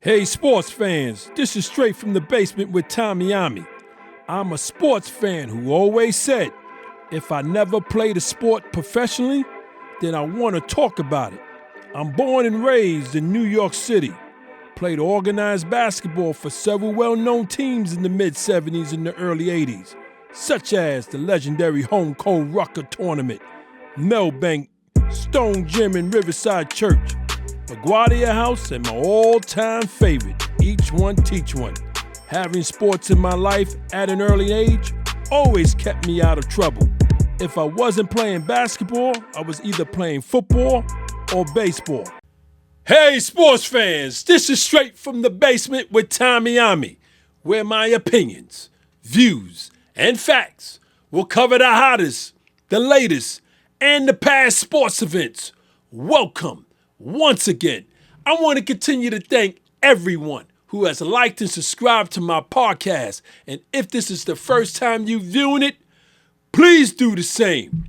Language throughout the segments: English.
Hey sports fans, this is Straight from the Basement with Tommy Ommy. I'm a sports fan who always said, if I never played a sport professionally, then I want to talk about it. I'm born and raised in New York City. Played organized basketball for several well-known teams in the mid-'70s and the early '80s, such as the legendary Home Cold Rucker Tournament, Melbank, Stone Gym and Riverside Church, LaGuardia House, and my all-time favorite, Each One Teach One. Having sports in my life at an early age always kept me out of trouble. If I wasn't playing basketball, I was either playing football or baseball. Hey sports fans, this is Straight from the Basement with Tommy Ommy, where my opinions, views, and facts will cover the hottest, the latest, and the past sports events. Welcome. Once again, I want to continue to thank everyone who has liked and subscribed to my podcast. And if this is the first time you're viewing it, please do the same.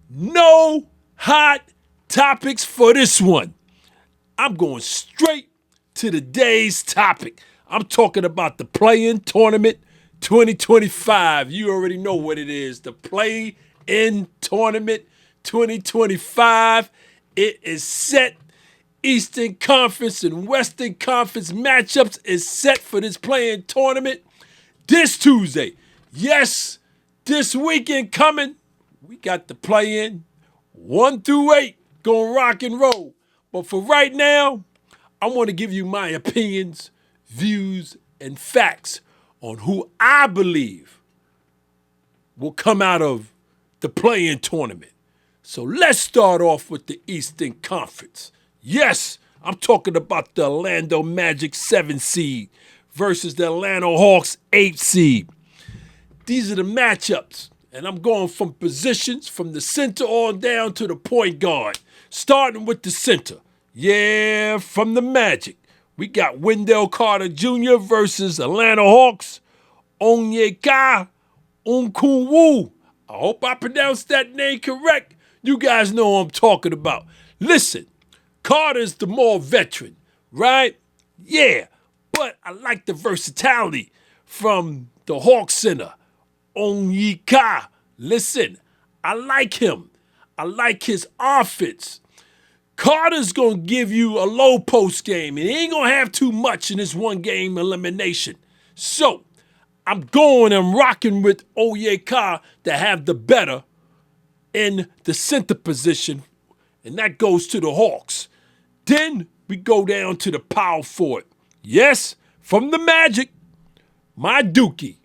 No hot topics for this one. I'm going straight to the day's topic. I'm talking about the Play-In Tournament 2025. You already know what it is. The Play-In Tournament 2025. It is set. Eastern Conference and Western Conference matchups is set for this Play-In Tournament this Tuesday. Yes, this weekend coming, we got the Play-In 1 through 8 gonna rock and roll. But for right now, I want to give you my opinions, views, and facts on who I believe will come out of the Play-In Tournament. So let's start off with the Eastern Conference. Yes, I'm talking about the Orlando Magic 7 seed versus the Atlanta Hawks 8 seed. These are the matchups, and I'm going from positions from the center on down to the point guard, starting with the center. Yeah, from the Magic, we got Wendell Carter Jr. versus Atlanta Hawks, Onyeka Okongwu. I hope I pronounced that name correct. You guys know what I'm talking about. Listen. Carter's the more veteran, right? Yeah, but I like the versatility from the Hawks center, Onyeka. Listen, I like him. I like his offense. Carter's going to give you a low post game, and he ain't going to have too much in this one-game elimination. So, I'm going and rocking with Onyeka to have the better in the center position, and that goes to the Hawks. Then we go down to the power forward. Yes, from the Magic, my Dookie,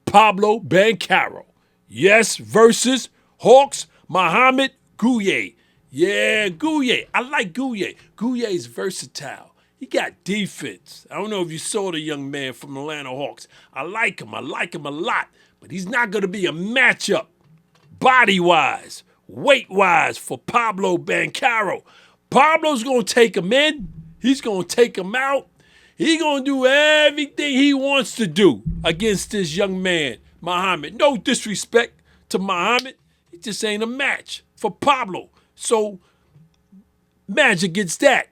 Pablo Banchero. Yes, versus Hawks, Mohamed Gouye. Yeah, Gouye. I like Gouye. Gouye's versatile. He got defense. I don't know if you saw the young man from Atlanta Hawks. I like him. I like him a lot. But he's not going to be a matchup body-wise, weight-wise for Pablo Banchero. Pablo's going to take him in. He's going to take him out. He's going to do everything he wants to do against this young man, Muhammad. No disrespect to Muhammad. He just ain't a match for Pablo. So Magic gets that.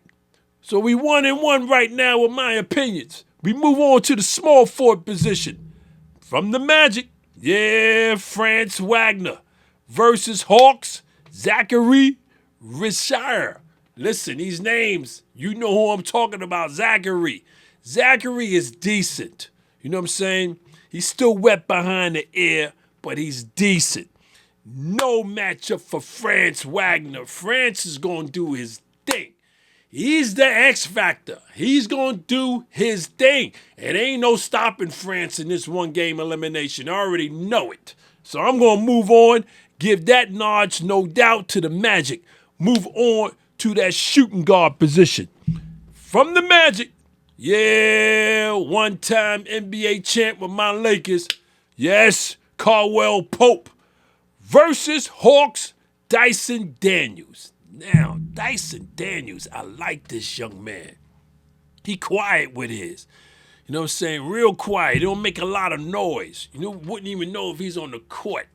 So we 1-1 right now with my opinions. We move on to the small forward position. From the Magic, yeah, Franz Wagner versus Hawks, Zachary Richard. Listen, these names, you know who I'm talking about, Zachary. Zachary is decent. You know what I'm saying? He's still wet behind the ear, but he's decent. No matchup for Franz Wagner. Franz is going to do his thing. He's the X factor. He's going to do his thing. It ain't no stopping France in this one-game elimination. I already know it. So I'm going to move on, give that nod, no doubt, to the Magic. Move on to that shooting guard position. From the Magic, yeah, one-time NBA champ with my Lakers, yes, Caldwell Pope versus Hawks, Dyson Daniels. Now, Dyson Daniels, I like this young man. He quiet with his. You know what I'm saying? Real quiet. He don't make a lot of noise. You know, wouldn't even know if he's on the court.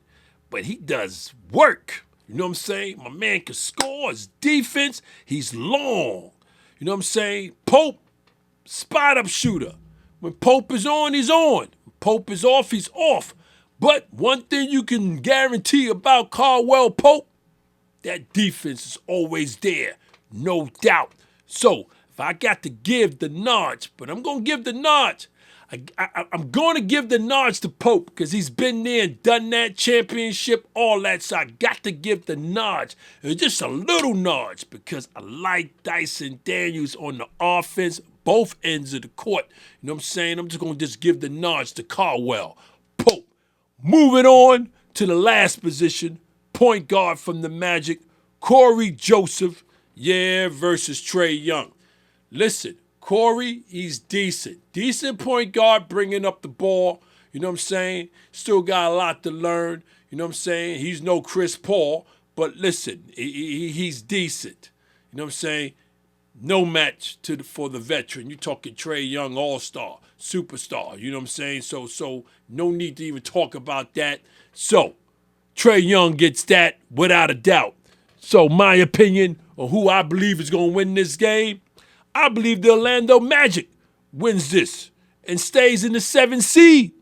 But he does work. You know what I'm saying? My man can score. His defense, he's long. You know what I'm saying? Pope, spot-up shooter. When Pope is on, he's on. When Pope is off, he's off. But one thing you can guarantee about Caldwell Pope, that defense is always there, no doubt. So if I got to give the nods, but I'm going to give the nods. I'm going to give the nods to Pope because he's been there and done that championship, all that. So I got to give the nods. And just a little nods because I like Dyson Daniels on the offense, both ends of the court. You know what I'm saying? I'm just going to give the nods to Caldwell Pope. Moving on to the last position, point guard from the Magic, Corey Joseph, versus Trae Young. Listen, Corey, he's decent. Decent point guard bringing up the ball. You know what I'm saying? Still got a lot to learn. You know what I'm saying? He's no Chris Paul, but listen, he's decent. You know what I'm saying? No match for the veteran. You're talking Trae Young, all-star, superstar. You know what I'm saying? So no need to even talk about that. So Trae Young gets that without a doubt. So my opinion on who I believe is going to win this game, I believe the Orlando Magic wins this and stays in the 7th seed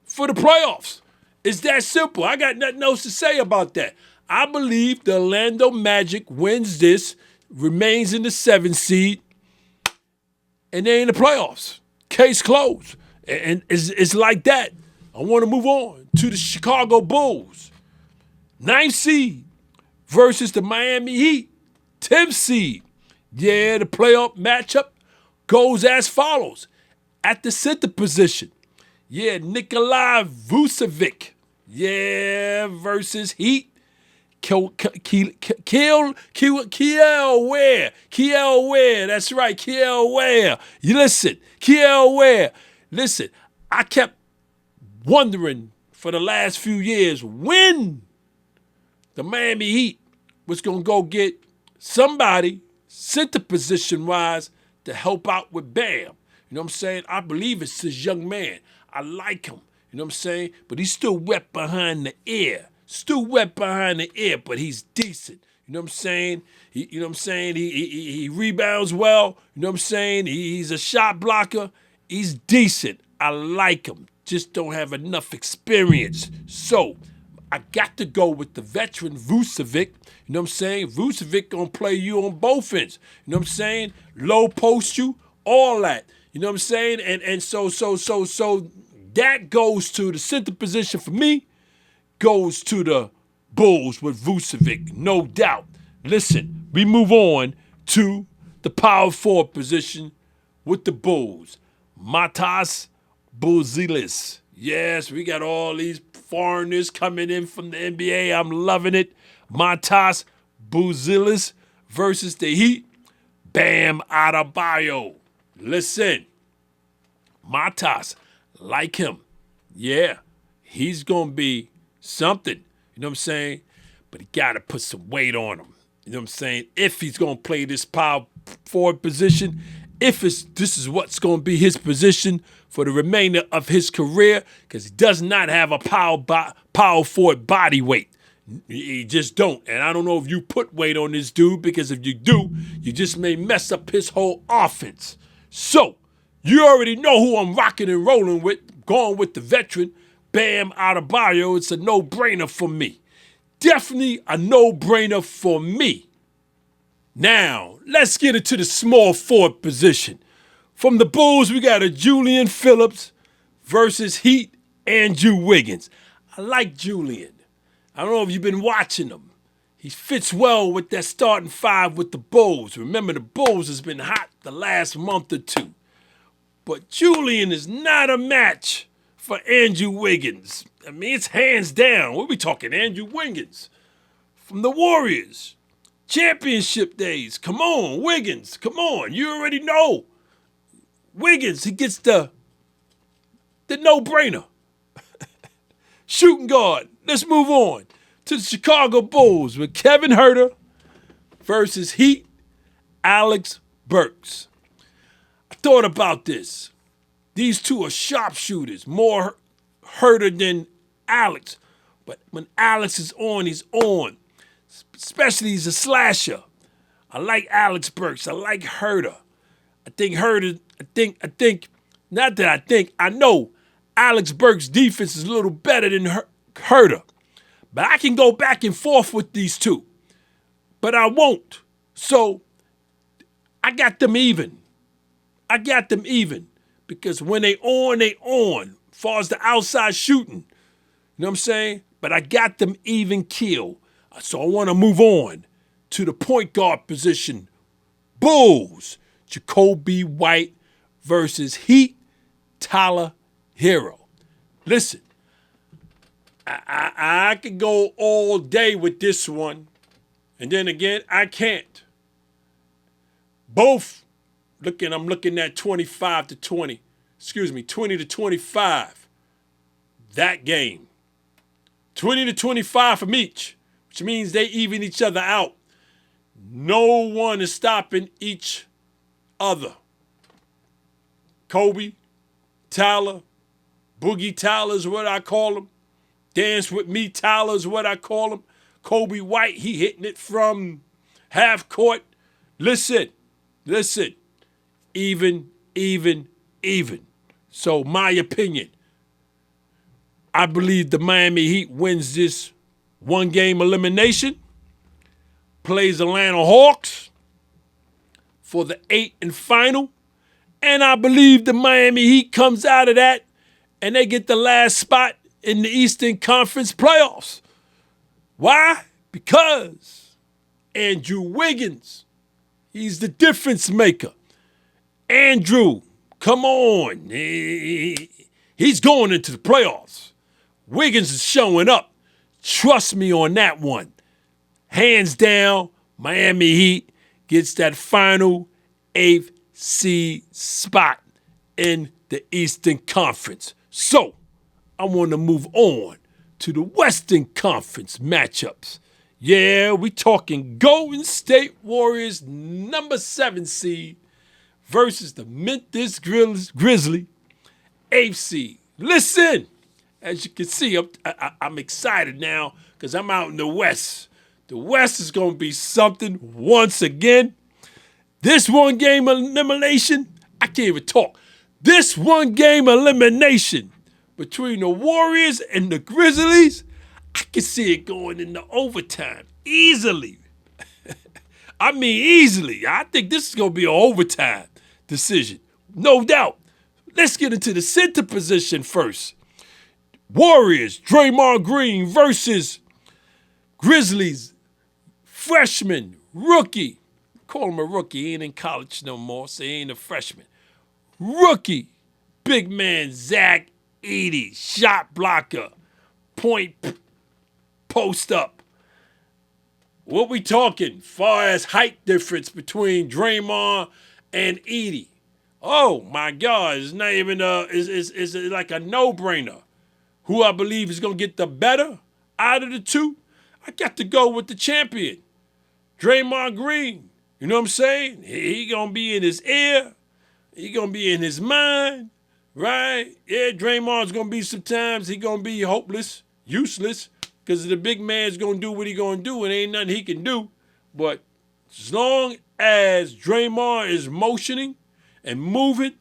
for the playoffs. It's that simple. I got nothing else to say about that. I believe the Orlando Magic wins this, remains in the 7th seed, and they're in the playoffs. Case closed. And it's like that. I want to move on to the Chicago Bulls. 9th seed versus the Miami Heat. 10th seed. Yeah, the playoff matchup goes as follows. At the center position, Nikolai Vucevic, versus Heat. Kiel Ware, that's right, Kiel Ware. Kiel Ware. Listen, I kept wondering for the last few years when the Miami Heat was going to go get somebody center position-wise to help out with Bam. You know what I'm saying? I believe it's this young man. I like him. You know what I'm saying? But he's still wet behind the ear. But he's decent. You know what I'm saying? He rebounds well. You know what I'm saying? He's a shot blocker. He's decent. I like him. Just don't have enough experience. So I got to go with the veteran Vucevic. You know what I'm saying? Vucevic gonna play you on both ends. You know what I'm saying? Low post you, all that. You know what I'm saying? And so that goes to the center position for me. Goes to the Bulls with Vucevic, no doubt. Listen, we move on to the power forward position with the Bulls. Matas Buzelis. Yes, we got all these foreigners coming in from the NBA. I'm loving it. Matas Buzelis versus the Heat. Bam Adebayo. Listen, Matas, like him. Yeah, he's going to be something. You know what I'm saying? But he got to put some weight on him. You know what I'm saying? If he's going to play this power forward position, this is what's going to be his position for the remainder of his career, because he does not have a power forward body weight. He just don't. And I don't know if you put weight on this dude, because if you do, you just may mess up his whole offense. So, you already know who I'm rocking and rolling with, going with the veteran, Bam Adebayo. It's a no-brainer for me. Definitely a no-brainer for me. Now, let's get into the small forward position. From the Bulls, we got a Julian Phillips versus Heat, Andrew Wiggins. I like Julian. I don't know if you've been watching him. He fits well with that starting five with the Bulls. Remember, the Bulls has been hot the last month or two. But Julian is not a match for Andrew Wiggins. I mean, it's hands down. We'll be talking Andrew Wiggins from the Warriors. Championship days. Come on, Wiggins. Come on. You already know. Wiggins, he gets the no-brainer. Shooting guard. Let's move on to the Chicago Bulls with Kevin Huerter versus Heat, Alex Burks. I thought about this. These two are sharpshooters, more Huerter than Alex. But when Alex is on, he's on. Especially he's a slasher. I like Alex Burks. I like Huerter. I know Alex Burke's defense is a little better than Herder. But I can go back and forth with these two. But I won't. So I got them even. Because when they on, they on. As far as the outside shooting. You know what I'm saying? But I got them even kill. So I want to move on to the point guard position. Bulls. Jacoby White versus Heat. Tyler Hero. Listen, I could go all day with this one. And then again, I can't. Both I'm looking at 25 to 20. 20 to 25. That game. 20 to 25 from each, which means they even each other out. No one is stopping each other. Kobe, Tyler, Boogie Tyler is what I call him. Dance with me Tyler is what I call him. Kobe White, he hitting it from half court. Listen. Even. So my opinion, I believe the Miami Heat wins this one-game elimination, plays Atlanta Hawks for the 8th and final, and I believe the Miami Heat comes out of that and they get the last spot in the Eastern Conference playoffs. Why? Because Andrew Wiggins, he's the difference maker. Andrew, come on. He's going into the playoffs. Wiggins is showing up. Trust me on that one. Hands down, Miami Heat gets that final 8th seed spot in the Eastern Conference. So, I want to move on to the Western Conference matchups. Yeah, we talking Golden State Warriors number 7 seed versus the Memphis Grizzlies 8th seed. Listen, as you can see, I'm excited now because I'm out in the West. The West is going to be something once again. This one-game elimination, I can't even talk. This one-game elimination between the Warriors and the Grizzlies, I can see it going into overtime easily. I mean easily. I think this is going to be an overtime decision. No doubt. Let's get into the center position first. Warriors, Draymond Green versus Grizzlies, freshman, rookie. Call him a rookie. He ain't in college no more, so he ain't a freshman. Rookie, big man Zach Edey, shot blocker, point, post up. What we talking far as height difference between Draymond and Edey? Oh my God, it's not even it's like a no-brainer. Who I believe is gonna get the better out of the two? I got to go with the champion, Draymond Green. You know what I'm saying? He gonna be in his ear. He gonna be in his mind, right? Yeah, Draymond's gonna be sometimes he gonna be hopeless, useless, because the big man's gonna do what he gonna do, and ain't nothing he can do. But as long as Draymond is motioning and moving,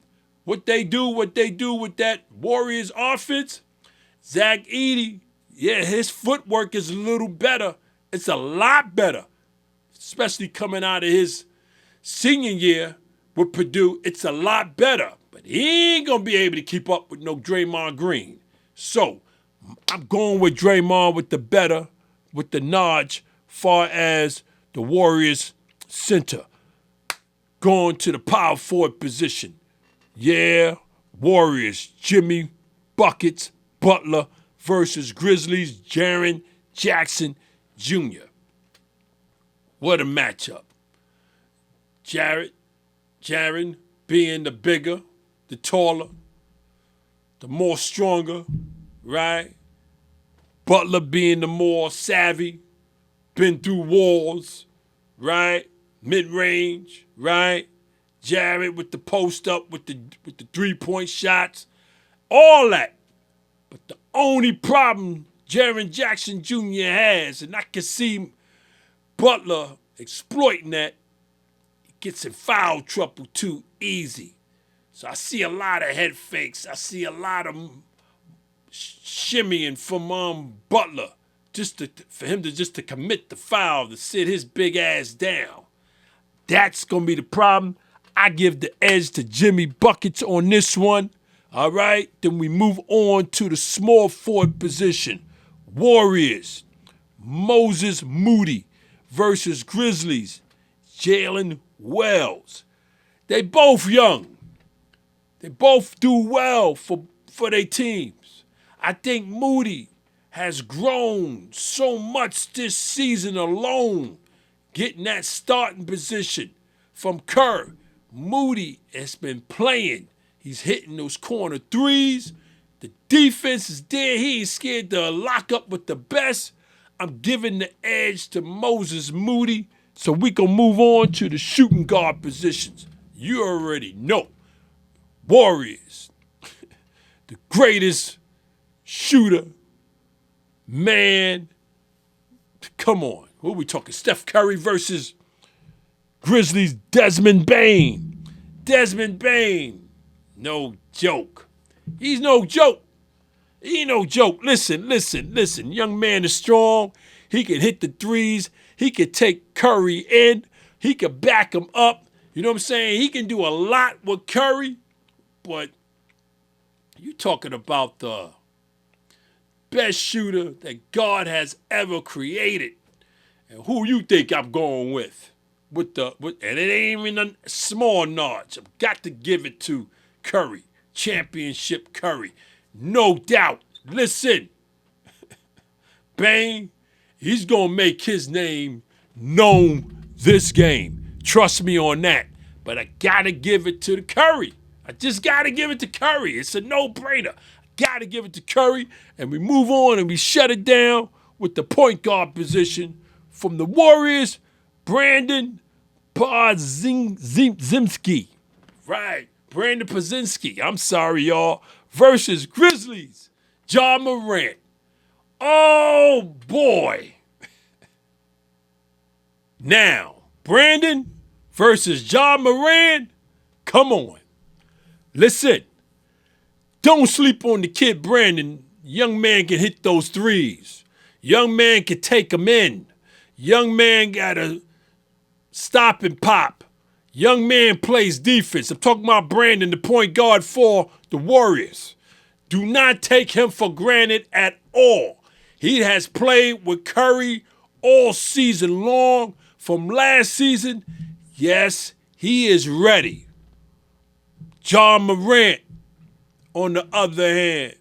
what they do with that Warriors offense, Zach Edey, yeah, his footwork is a little better. It's a lot better, especially coming out of his senior year with Purdue. It's a lot better, but he ain't going to be able to keep up with no Draymond Green. So I'm going with Draymond with the better, with the nudge, far as the Warriors center. Going to the power forward position. Yeah, Warriors, Jimmy, Buckets, Butler versus Grizzlies, Jaren Jackson Jr. What a matchup. Jaren being the bigger, the taller, the more stronger, right? Butler being the more savvy, been through wars, right? Mid-range, right? Jared with the post-up, with the three-point shots, all that. But the only problem Jaren Jackson Jr. has, and I can see Butler exploiting that, he gets in foul trouble too easy. So I see a lot of head fakes. I see a lot of shimmying from Butler for him to commit the foul, to sit his big ass down. That's going to be the problem. I give the edge to Jimmy Buckets on this one. All right? Then we move on to the small forward position. Warriors, Moses Moody versus Grizzlies, Jalen Wells. They both young. They both do well for their teams. I think Moody has grown so much this season alone, getting that starting position from Kerr. Moody has been playing. He's hitting those corner threes. The defense is there. He ain't scared to lock up with the best. I'm giving the edge to Moses Moody so we can move on to the shooting guard positions. You already know. Warriors, the greatest shooter, man. Come on. What are we talking? Steph Curry versus Grizzlies, Desmond Bane. Desmond Bane, no joke. He's no joke. He ain't no joke. Listen. Young man is strong. He can hit the threes. He can take Curry in. He can back him up. You know what I'm saying? He can do a lot with Curry. But you talking about the best shooter that God has ever created. And who you think I'm going with? And it ain't even a small notch. I've got to give it to Curry. Championship Curry. No doubt. Listen. Bane, he's going to make his name known this game. Trust me on that. But I got to give it to the Curry. I just got to give it to Curry. It's a no-brainer. Got to give it to Curry. And we move on and we shut it down with the point guard position from the Warriors, Brandon Podziemski. Right, Brandon Podziemski. I'm sorry, y'all. Versus Grizzlies, Ja Morant. Oh, boy. Now, Brandon versus Ja Morant. Come on. Listen, don't sleep on the kid Brandon. Young man can hit those threes. Young man can take them in. Young man got to stop and pop. Young man plays defense. I'm talking about Brandon, the point guard for the Warriors. Do not take him for granted at all. He has played with Curry all season long. From last season, yes, he is ready. Ja Morant, on the other hand,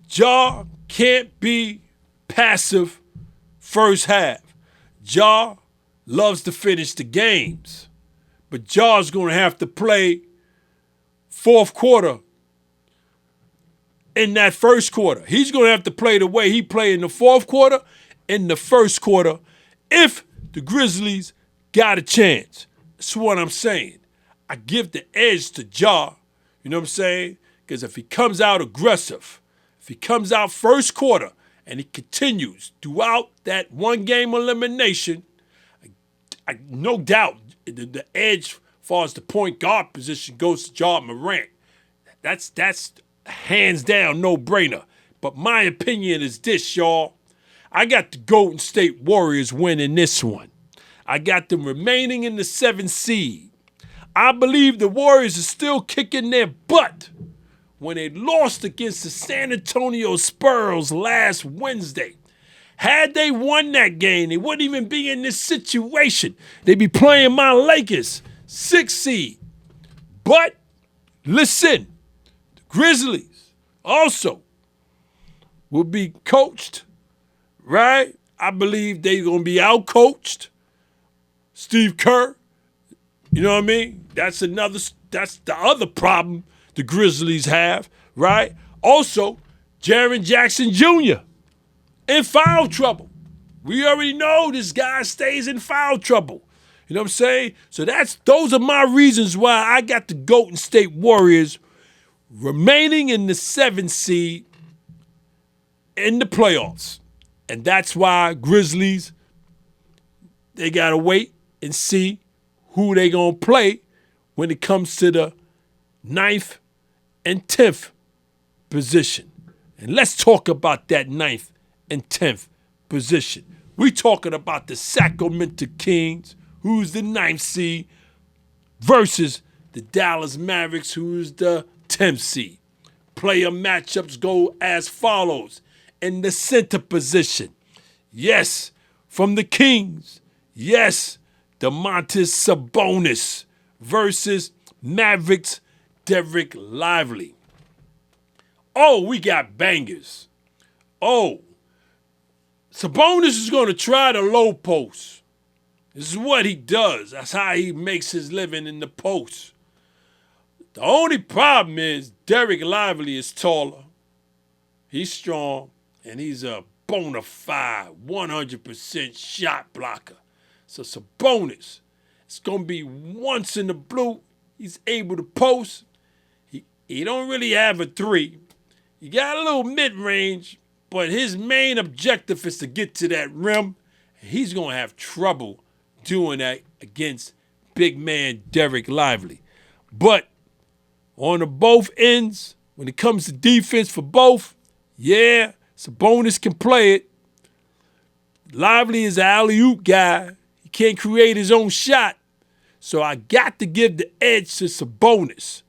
Ja can't be passive first half. Ja loves to finish the games, but Ja's going to have to play fourth quarter in that first quarter. He's going to have to play the way he played in the fourth quarter, in the first quarter, if the Grizzlies got a chance. That's what I'm saying. I give the edge to Ja, you know what I'm saying? Because if he comes out aggressive, if he comes out first quarter and he continues throughout that one-game elimination, no doubt the edge as far as the point guard position goes to Ja Morant. That's hands down no-brainer. But my opinion is this, y'all. I got the Golden State Warriors winning this one. I got them remaining in the 7th seed. I believe the Warriors are still kicking their butt when they lost against the San Antonio Spurs last Wednesday. Had they won that game, they wouldn't even be in this situation. They'd be playing my Lakers, 6th seed. But listen, the Grizzlies also will be coached, right? I believe they're going to be out-coached. Steve Kerr, you know what I mean? That's the other problem the Grizzlies have, right? Also, Jaren Jackson Jr. in foul trouble. We already know this guy stays in foul trouble. You know what I'm saying? So those are my reasons why I got the Golden State Warriors remaining in the 7th seed in the playoffs. And that's why Grizzlies, they got to wait and see who they going to play when it comes to the 9th and 10th position. And let's talk about that 9th and 10th position. We talking about the Sacramento Kings, who's the 9th seed, versus the Dallas Mavericks, who's the 10th seed. Player matchups go as follows. In the center position, yes, from the Kings, yes, Domantas Sabonis versus Mavericks Derek Lively. Oh, we got bangers. Oh, Sabonis is going to try the low post. This is what he does. That's how he makes his living in the post. The only problem is Derek Lively is taller. He's strong, and he's a bona fide 100% shot blocker. So Sabonis, it's going to be once in the blue. He's able to post. He don't really have a three. He got a little mid-range, but his main objective is to get to that rim. He's going to have trouble doing that against big man Derek Lively. But on the both ends, when it comes to defense for both, yeah, Sabonis can play it. Lively is an alley-oop guy. He can't create his own shot. So I got to give the edge to Sabonis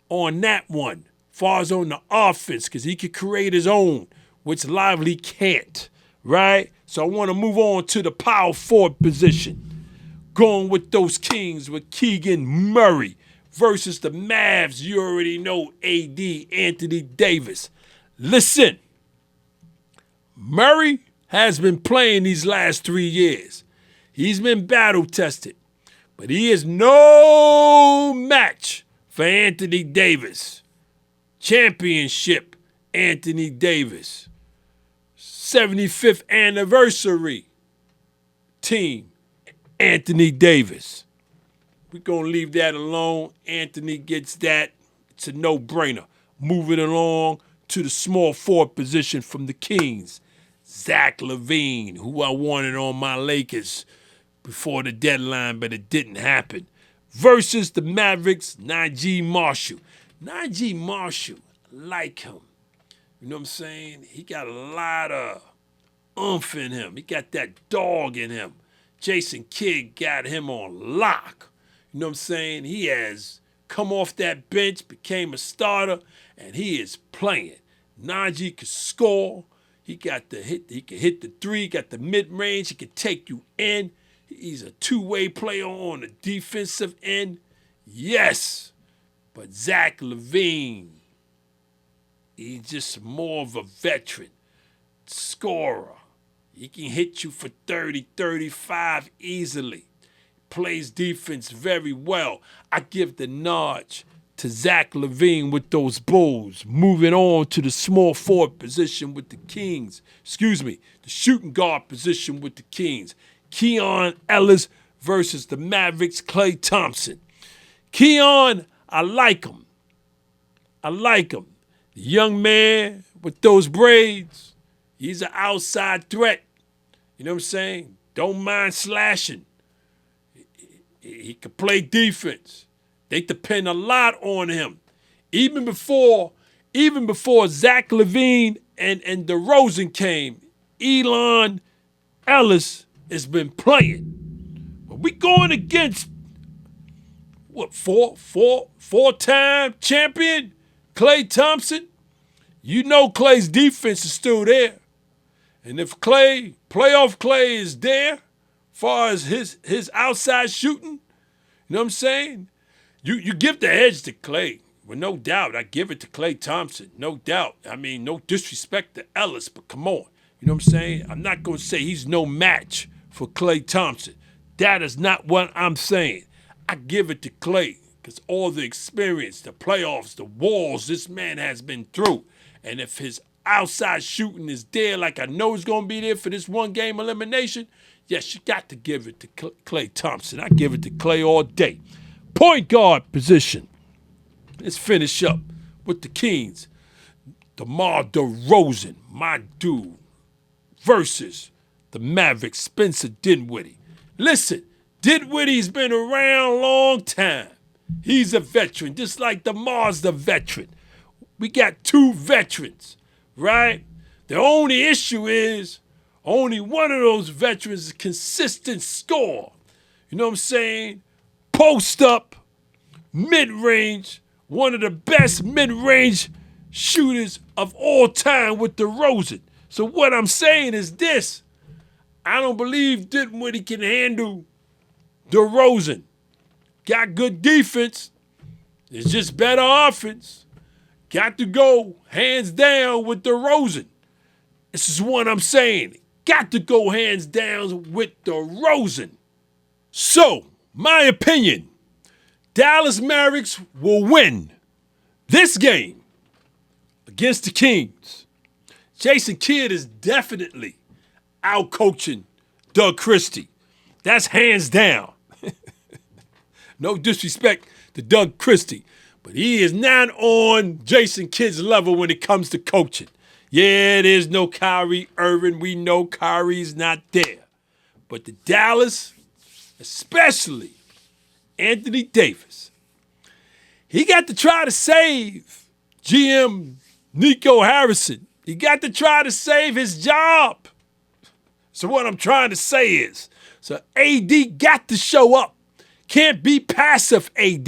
on that one, as far as on the offense, because he can create his own, which Lively can't, right? So I want to move on to the power forward position. Going with those Kings with Keegan Murray versus the Mavs. You already know AD, Anthony Davis. Listen, Murray has been playing these last 3 years. He's been battle tested, but he is no match for Anthony Davis. Championship Anthony Davis. 75th anniversary team Anthony Davis. We're going to leave that alone. Anthony gets that. It's a no-brainer. Moving along to the small forward position from the Kings. Zach LaVine, who I wanted on my Lakers before the deadline, but it didn't happen. Versus the Mavericks, Najee Marshall. Najee Marshall, I like him. You know what I'm saying? He got a lot of oomph in him. He got that dog in him. Jason Kidd got him on lock. You know what I'm saying? He has come off that bench, became a starter, and he is playing. Najee can score. He got the hit. He can hit the three. Got the mid-range. He can take you in. He's a two-way player on the defensive end. Yes, but Zach LaVine, he's just more of a veteran scorer. He can hit you for 30, 35 easily. Plays defense very well. I give the nod to Zach LaVine with those Bulls. Moving on to the small forward position with the Kings. The shooting guard position with the Kings. Keon Ellis versus the Mavericks, Klay Thompson. Keon, I like him. The young man with those braids, he's an outside threat. You know what I'm saying? Don't mind slashing. He can play defense. They depend a lot on him. Even before Zach LaVine and DeRozan came, Elon Ellis has been playing. But we going against four-time champion Klay Thompson. You know Klay's defense is still there. And if playoff Klay is there, far as his outside shooting, you know what I'm saying? You give the edge to Klay. Well, no doubt, I give it to Klay Thompson. No doubt. I mean, no disrespect to Ellis, but come on. You know what I'm saying? I'm not going to say he's no match for Klay Thompson. That is not what I'm saying. I give it to Klay because all the experience, the playoffs, the walls this man has been through. And if his outside shooting is there like I know it's going to be there for this one-game elimination, yes, you got to give it to Klay Thompson. I give it to Klay all day. Point guard position. Let's finish up with the Kings. DeMar DeRozan, my dude, versus the Mavericks, Spencer Dinwiddie. Listen, Dinwiddie's been around a long time. He's a veteran, just like DeMar's the veteran. We got two veterans, right? The only issue is only one of those veterans is a consistent score. You know what I'm saying? Post up, mid-range, one of the best mid-range shooters of all time with DeRozan. So what I'm saying is this. I don't believe Dinwiddie can handle DeRozan. Got good defense. It's just better offense. Got to go hands down with DeRozan. This is what I'm saying. Got to go hands down with DeRozan. So, my opinion, Dallas Mavericks will win this game against the Kings. Jason Kidd is definitely out-coaching Doug Christie. That's hands down. No disrespect to Doug Christie, but he is not on Jason Kidd's level when it comes to coaching. Yeah, there's no Kyrie Irving. We know Kyrie's not there. But the Dallas, especially Anthony Davis, he got to try to save GM Nico Harrison. He got to try to save his job. So what I'm trying to say is, so AD got to show up. Can't be passive AD.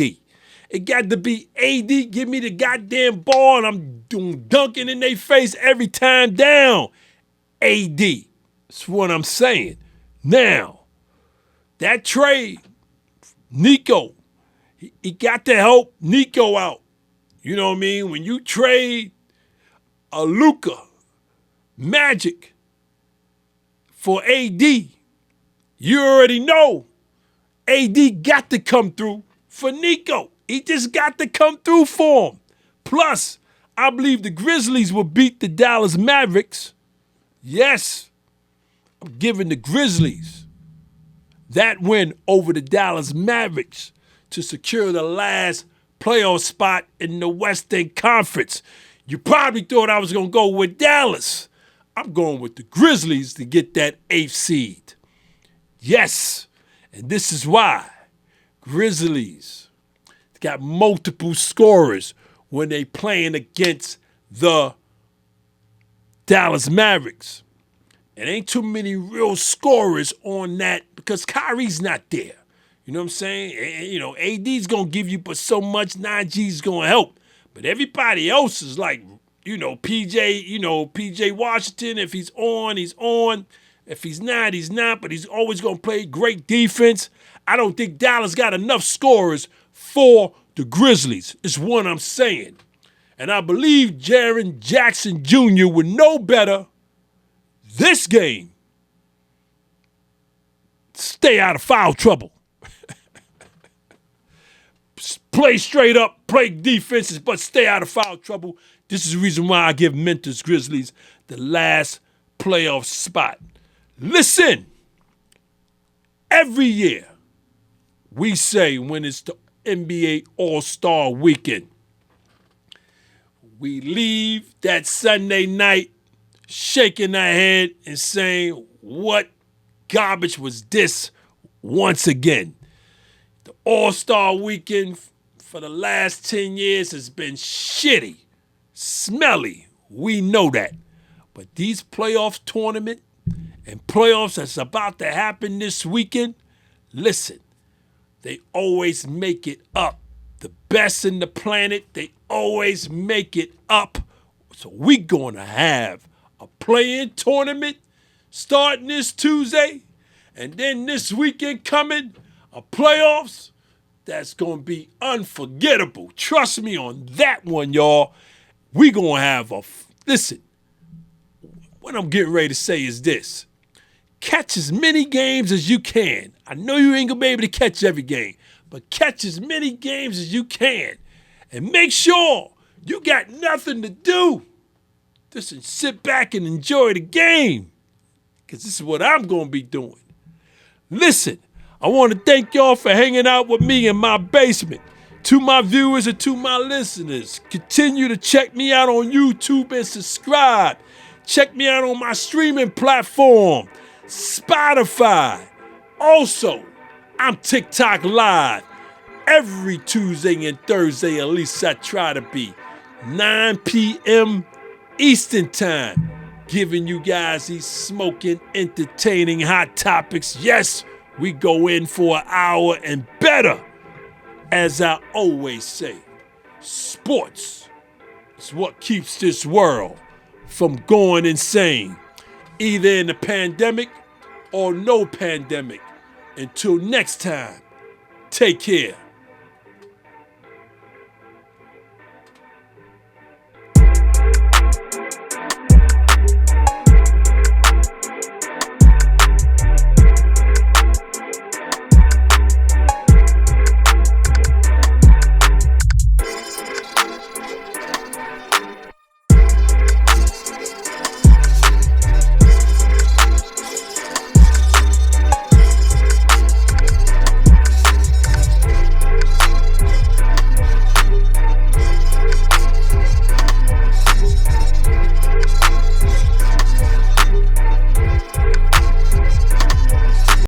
It got to be AD, give me the goddamn ball, and I'm dunking in their face every time down. AD. That's what I'm saying. Now, that trade, Nico, he got to help Nico out. You know what I mean? When you trade a Luka, Magic for AD, you already know AD got to come through for Nico. He just got to come through for him. Plus, I believe the Grizzlies will beat the Dallas Mavericks. Yes, I'm giving the Grizzlies that win over the Dallas Mavericks to secure the last playoff spot in the Western Conference. You probably thought I was going to go with Dallas. I'm going with the Grizzlies to get that 8th seed. Yes, and this is why Grizzlies got multiple scorers when they playing against the Dallas Mavericks. It ain't too many real scorers on that because Kyrie's not there. You know what I'm saying? And, you know, AD's going to give you but so much, 9G's going to help. But everybody else is like, PJ Washington, if he's on, he's on. If he's not, he's not. But he's always going to play great defense. I don't think Dallas got enough scorers for the Grizzlies, is what I'm saying. And I believe Jaren Jackson Jr. would know better this game. Stay out of foul trouble. Play straight up, play defenses, but stay out of foul trouble. This is the reason why I give Memphis Grizzlies the last playoff spot. Listen, every year we say when it's the NBA All-Star Weekend, we leave that Sunday night shaking our head and saying, what garbage was this once again? The All-Star Weekend for the last 10 years has been shitty, smelly. We know that. But these playoff tournament and playoffs that's about to happen this weekend, listen, they always make it up. The best in the planet, they always make it up. So we gonna have a play-in tournament starting this Tuesday, and then this weekend coming, a playoffs that's gonna be unforgettable. Trust me on that one, y'all. We gonna have listen, what I'm getting ready to say is this. Catch as many games as you can. I know you ain't gonna be able to catch every game, but catch as many games as you can. And make sure you got nothing to do. Just sit back and enjoy the game. Because this is what I'm gonna be doing. Listen, I want to thank y'all for hanging out with me in my basement. To my viewers and to my listeners, continue to check me out on YouTube and subscribe. Check me out on my streaming platform, Spotify. Also, I'm TikTok live every Tuesday and Thursday, at least I try to be. 9 p.m. Eastern Time, giving you guys these smoking, entertaining hot topics. Yes, we go in for an hour and better. As I always say, sports is what keeps this world from going insane, either in the pandemic or no pandemic. Until next time, take care.